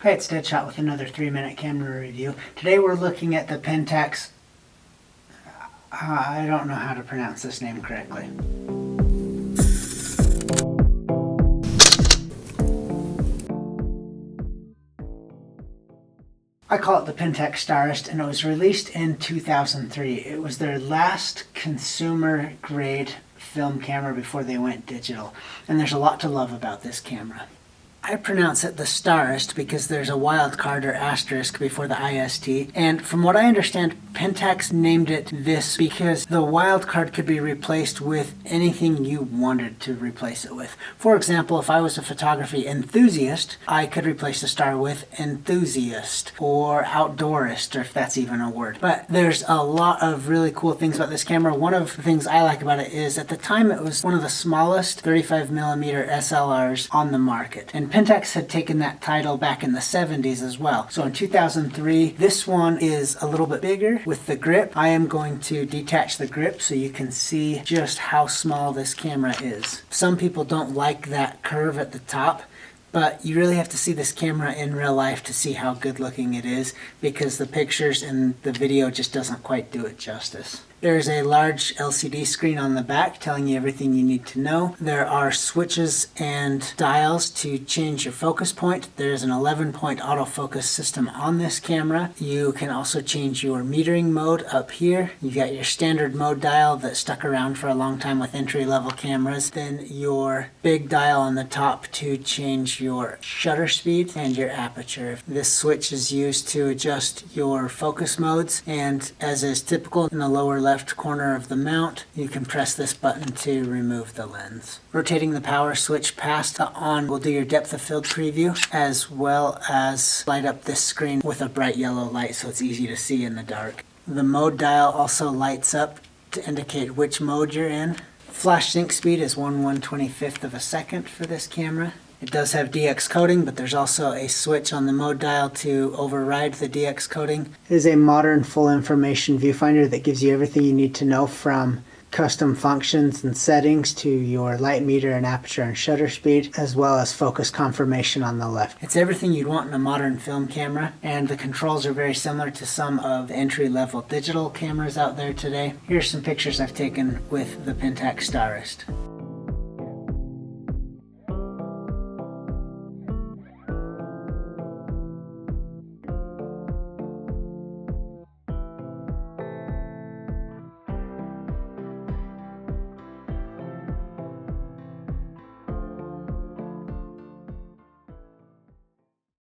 Hi, it's Deadshot with another 3-minute camera review. Today we're looking at the Pentax. I don't know how to pronounce this name correctly. I call it the Pentax ist, and it was released in 2003. It was their last consumer grade film camera before they went digital. And there's a lot to love about this camera. I pronounce it the ist because there's a wild card or asterisk before the IST. And from what I understand, Pentax named it this because the wild card could be replaced with anything you wanted to replace it with. For example, if I was a photography enthusiast, I could replace the star with enthusiast or outdoorist, or if that's even a word. But there's a lot of really cool things about this camera. One of the things I like about it is at the time it was one of the smallest 35mm SLRs on the market. And Pentax had taken that title back in the 70s as well. So in 2003, this one is a little bit bigger with the grip. I am going to detach the grip so you can see just how small this camera is. Some people don't like that curve at the top, but you really have to see this camera in real life to see how good looking it is, because the pictures and the video just doesn't quite do it justice. There's a large LCD screen on the back telling you everything you need to know. There are switches and dials to change your focus point. There's an 11-point autofocus system on this camera. You can also change your metering mode up here. You got your standard mode dial that stuck around for a long time with entry-level cameras. Then your big dial on the top to change your shutter speed and your aperture. This switch is used to adjust your focus modes, and as is typical in the lower left corner of the mount, you can press this button to remove the lens. Rotating the power switch past to on will do your depth of field preview, as well as light up this screen with a bright yellow light so it's easy to see in the dark. The mode dial also lights up to indicate which mode you're in. Flash sync speed is 1/125th of a second for this camera. It does have DX coding, but there's also a switch on the mode dial to override the DX coding. It is a modern full information viewfinder that gives you everything you need to know, from custom functions and settings to your light meter and aperture and shutter speed, as well as focus confirmation on the left. It's everything you'd want in a modern film camera, and the controls are very similar to some of the entry-level digital cameras out there today. Here's some pictures I've taken with the Pentax ist.